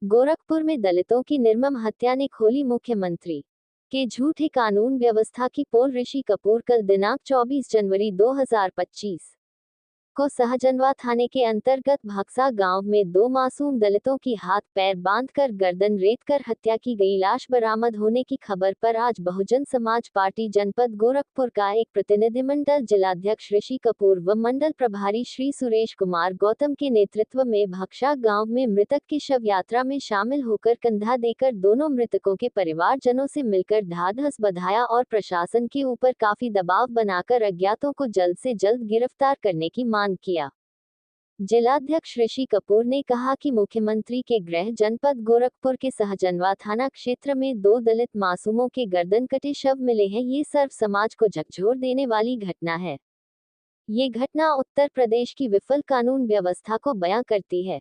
गोरखपुर में दलितों की निर्मम हत्या ने खोली मुख्यमंत्री के झूठे कानून व्यवस्था की पोल। ऋषि कपूर कल दिनांक 24 जनवरी 2025 को सहजनवा थाने के अंतर्गत भक्सा गांव में दो मासूम दलितों की हाथ पैर बांधकर गर्दन रेतकर हत्या की गई। लाश बरामद होने की खबर पर आज बहुजन समाज पार्टी जनपद गोरखपुर का एक प्रतिनिधिमंडल जिलाध्यक्ष ऋषि कपूर व मंडल प्रभारी श्री सुरेश कुमार गौतम के नेतृत्व में भक्सा गांव में मृतक की शव यात्रा में शामिल होकर कंधा देकर दोनों मृतकों के परिवारजनों से मिलकर ढाढस बंधाया और प्रशासन के ऊपर काफी दबाव बनाकर अज्ञातों को जल्द से जल्द गिरफ्तार करने की मांग किया। जिलाध्यक्ष ऋषि कपूर ने कहा कि मुख्यमंत्री के गृह जनपद गोरखपुर के सहजनवा थाना क्षेत्र में दो दलित मासूमों के गर्दन कटे शव मिले हैं। ये सर्व समाज को झकझोर देने वाली घटना है। ये घटना उत्तर प्रदेश की विफल कानून व्यवस्था को बयां करती है।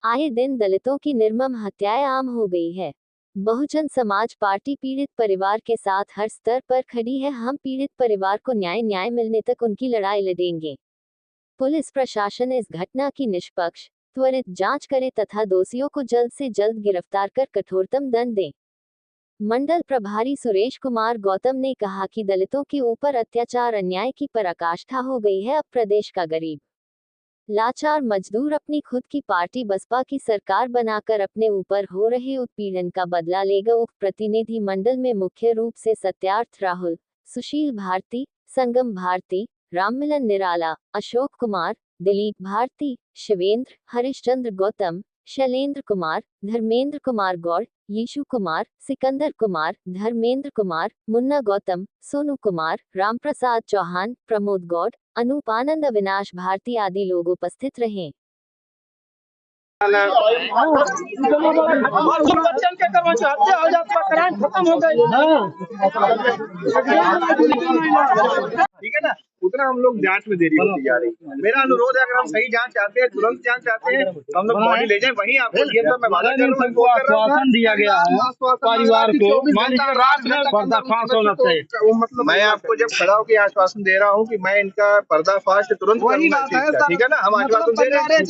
आए दिन दलितों की निर्मम हत्याएं आम हो गई है। बहुजन समाज पार्टी पीड़ित परिवार के साथ हर स्तर पर खड़ी है। हम पीड़ित परिवार को न्याय मिलने तक उनकी लड़ाई लड़ेंगे। पुलिस प्रशासन इस घटना की निष्पक्ष त्वरित जांच करे तथा दोषियों को जल्द से जल्द गिरफ्तार कर कठोरतम दंड दे। मंडल प्रभारी सुरेश कुमार गौतम ने कहा कि दलितों के ऊपर अत्याचार अन्याय की पराकाष्ठा हो गई है। अब प्रदेश का गरीब लाचार मजदूर अपनी खुद की पार्टी बसपा की सरकार बनाकर अपने ऊपर हो रहे उत्पीड़न का बदला लेगा। उक्त प्रतिनिधि मंडल में मुख्य रूप से सत्यार्थ राहुल, सुशील भारती, संगम भारती, राममिलन निराला, अशोक कुमार, दिलीप भारती, शिवेंद्र, हरिश्चंद्र गौतम, शैलेंद्र कुमार, धर्मेंद्र कुमार गौड़, यीशु कुमार, सिकंदर कुमार, धर्मेंद्र कुमार, मुन्ना गौतम, सोनू कुमार, रामप्रसाद चौहान, प्रमोद गौड़, अनूप आनंद, अविनाश भारती आदि लोग उपस्थित रहे। बच्चन के कर्मचारी हो जाता क्राइम खत्म हो गई। ठीक है ना, उतना हम लोग जांच में देरी होती जा रही है। मेरा अनुरोध है, अगर हम सही जांच चाहते हैं, तुरंत जांच चाहते हैं, तो हम लोग बॉडी ले जाएं वहीं। आपको आश्वासन दिया गया है परिवार को, रात में पर्दाफाश होना चाहिए। मतलब मैं आपको जब खड़ा होकर आश्वासन दे रहा हूँ कि मैं इनका पर्दाफाश तुरंत करूंगा, ठीक है ना। हम आश्वासन दे रहे हैं।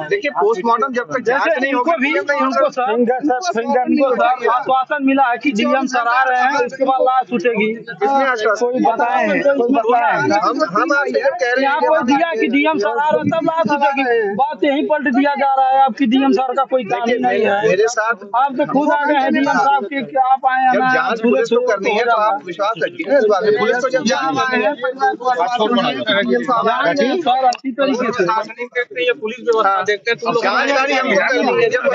देखिए, पोस्टमार्टम जब तक जांच नहीं होगी, आश्वासन मिला है कि डीएम सर आ रहे हैं, उसके बाद लाश उठेगी। किसने आश्वासन बताए हैं? हम आपसे कह रहे हैं कोई दिया कि डीएम सर आ रहे हैं तब लाश उठेगी। बात यहीं पलट दिया जा रहा है आपकी डीएम सर का कोई काम नहीं है। मेरे साथ आप तो खुद आ गए हैं डीएम साहब के, आप आए हैं। जब जांच पुलिस को करनी है तो आप विश्वास रखिए इस बात पे। पुलिस को जब जांच आए हैं सर अच्छी तरीके से पुलिस व्यवस्था देखते हैं, तुम लोग जानकारी हम करनी है। जब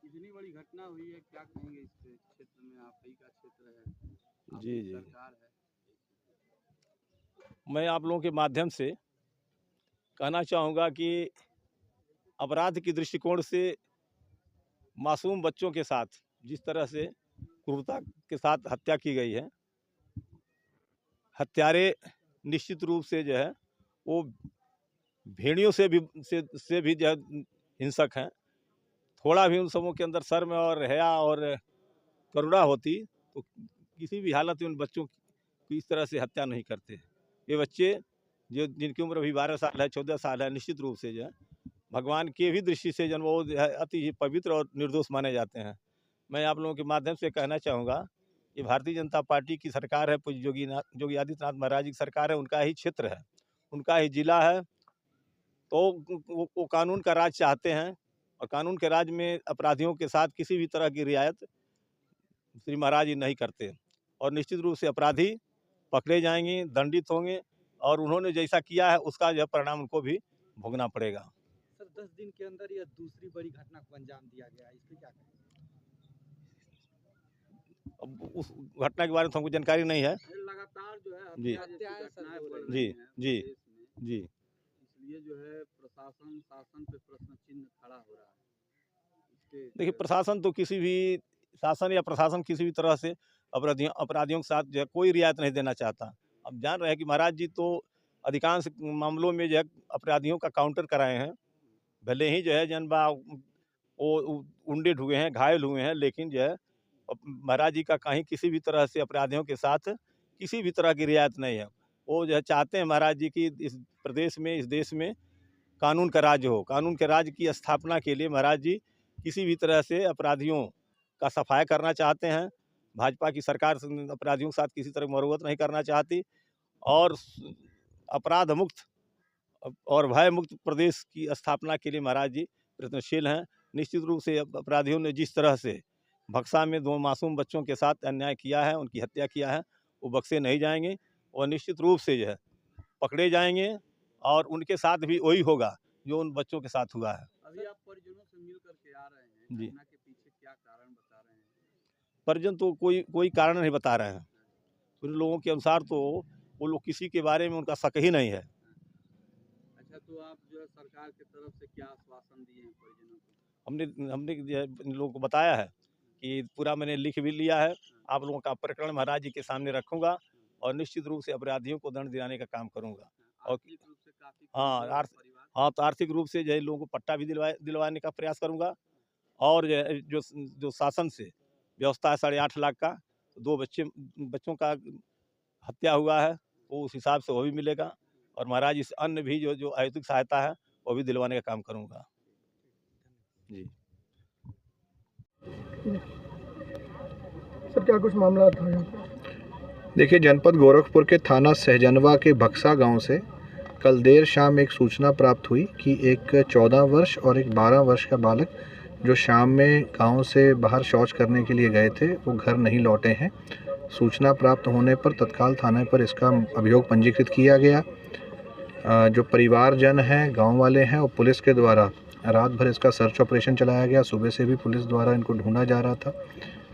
इतनी बड़ी घटना हुई है, क्या कहेंगे इस क्षेत्र में? आप ही का क्षेत्र है, जी जी, सरकार है। मैं आप लोगों के माध्यम से कहना चाहूँगा कि अपराध की दृष्टिकोण से मासूम बच्चों के साथ जिस तरह से क्रूरता के साथ हत्या की गई है, हत्यारे निश्चित रूप से जो है वो भेड़ियों से भी जो है हिंसक हैं। थोड़ा भी उन सबों के अंदर शर्म और हया और करुणा होती तो किसी भी हालत में उन बच्चों की इस तरह से हत्या नहीं करते। ये बच्चे जो जिनकी उम्र अभी 12 साल है, 14 साल है, निश्चित रूप से जो है भगवान की भी दृष्टि से जो वो अति ही पवित्र और निर्दोष माने जाते हैं। मैं आप लोगों के माध्यम से कहना चाहूँगा कि भारतीय जनता पार्टी की सरकार है, पूज्य योगी आदित्यनाथ महाराज की सरकार है, उनका ही क्षेत्र है, उनका ही जिला है, तो वो कानून का राज चाहते हैं और कानून के राज में अपराधियों के साथ किसी भी तरह की रियायत श्री महाराज जी नहीं करते और निश्चित रूप से अपराधी पकड़े जाएंगे, दंडित होंगे और उन्होंने जैसा किया है उसका जो परिणाम उनको भी भोगना पड़ेगा। सर 10 दिन के अंदर यह दूसरी बड़ी घटना को अंजाम दिया गया है, इस पे क्या कहेंगे? अब उस घटना के बारे में तो हमको जानकारी नहीं है। लगातार जो है जी घटनाएं बढ़ जी रही हैं जी देश में, जी, इसलिए जो है प्रशासन शासन पे प्रश्न चिन्ह खड़ा हो रहा है। देखिए प्रशासन तो किसी भी शासन या प्रशासन किसी भी तरह से अपराधियों के साथ जो है कोई रियायत नहीं देना चाहता। अब जान रहे हैं कि महाराज जी तो अधिकांश मामलों में जो है अपराधियों का काउंटर कराए हैं। भले ही जो है जनबा वो उंडेड हुए हैं, घायल हुए हैं, लेकिन जो है महाराज जी का कहीं किसी भी तरह से अपराधियों के साथ किसी भी तरह की रियायत नहीं है। वो जो है चाहते हैं महाराज जी की इस प्रदेश में, इस देश में कानून का राज्य हो। कानून के राज्य की स्थापना के लिए महाराज जी किसी भी तरह से अपराधियों का सफाया करना चाहते हैं। भाजपा की सरकार अपराधियों के साथ किसी तरह मरम्मत नहीं करना चाहती और अपराध मुक्त और भय मुक्त प्रदेश की स्थापना के लिए महाराज जी प्रयत्नशील हैं। निश्चित रूप से अपराधियों ने जिस तरह से बक्सा में 2 मासूम बच्चों के साथ अन्याय किया है, उनकी हत्या किया है, वो बक्से नहीं जाएंगे और निश्चित रूप से जो है पकड़े जाएंगे और उनके साथ भी वही होगा जो उन बच्चों के साथ हुआ है। अभी आप परिजनों से मिल करके आ रहे हैं, जी। घटना के पीछे क्या कारण बता रहे हैं? परिजन तो कोई कारण नहीं बता रहे हैं। उन लोगों के अनुसार तो वो लोग किसी के बारे में उनका शक ही नहीं है। अच्छा, तो आप जो है सरकार की तरफ से क्या आश्वासन दिए हैं परिजनों को? हमने जो है इन लोगों को बताया है कि पूरा मैंने लिख भी लिया है। आप लोगों का प्रकरण महाराज जी के सामने रखूँगा और निश्चित रूप से अपराधियों को दंड दिलाने का काम करूँगा। और आर्थिक रूप से काफी हाँ, कमजोर है परिवार। हाँ, तो आर्थिक रूप से जो है लोगों को पट्टा भी दिलवाने का प्रयास करूँगा और जो शासन से व्यवस्था है 8.5 लाख का, 2 बच्चों का हत्या हुआ है, तो उस हिसाब से वो भी मिलेगा और महाराज इस अन्य भी जो आर्थिक सहायता है, वो भी दिलवाने का काम करूँगा। जी। सर क्या कुछ मामला था यहाँ पे? देखिए, जनपद गोरखपुर के थाना सहजनवा के बक्सा गांव से कल देर शाम एक सूचना प्राप्त हुई कि एक 14 वर्ष और एक 12 वर्ष का बालक जो शाम में गांव से बाहर शौच करने के लिए गए थे, वो घर नहीं लौटे हैं। सूचना प्राप्त होने पर तत्काल थाने पर इसका अभियोग पंजीकृत किया गया। जो परिवारजन हैं, गांव वाले हैं और पुलिस के द्वारा रात भर इसका सर्च ऑपरेशन चलाया गया। सुबह से भी पुलिस द्वारा इनको ढूंढा जा रहा था।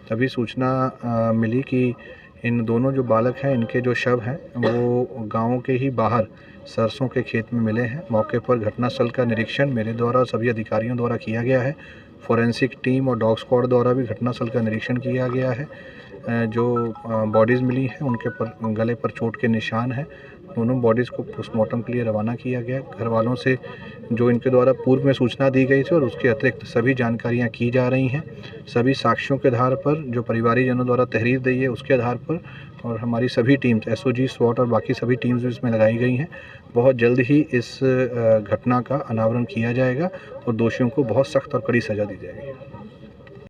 तभी सूचना मिली कि इन दोनों जो बालक हैं, इनके जो शव हैं वो गांव के ही बाहर सरसों के खेत में मिले हैं। मौके पर घटनास्थल का निरीक्षण मेरे द्वारा और सभी अधिकारियों द्वारा किया गया है। फोरेंसिक टीम और डॉग स्क्वाड द्वारा भी घटनास्थल का निरीक्षण किया गया है। जो बॉडीज़ मिली हैं उनके पर गले पर चोट के निशान हैं। दोनों बॉडीज़ को पोस्टमार्टम के लिए रवाना किया गया। घर वालों से जो इनके द्वारा पूर्व में सूचना दी गई थी और उसके अतिरिक्त सभी जानकारियां की जा रही हैं। सभी साक्ष्यों के आधार पर, जो परिवारीजनों द्वारा तहरीर दी है उसके आधार पर, और हमारी सभी टीम्स एसओजी, स्वॉट और बाकी सभी टीम्स भी इसमें लगाई गई हैं। बहुत जल्द ही इस घटना का अनावरण किया जाएगा और दोषियों को बहुत सख्त और कड़ी सज़ा दी जाएगी।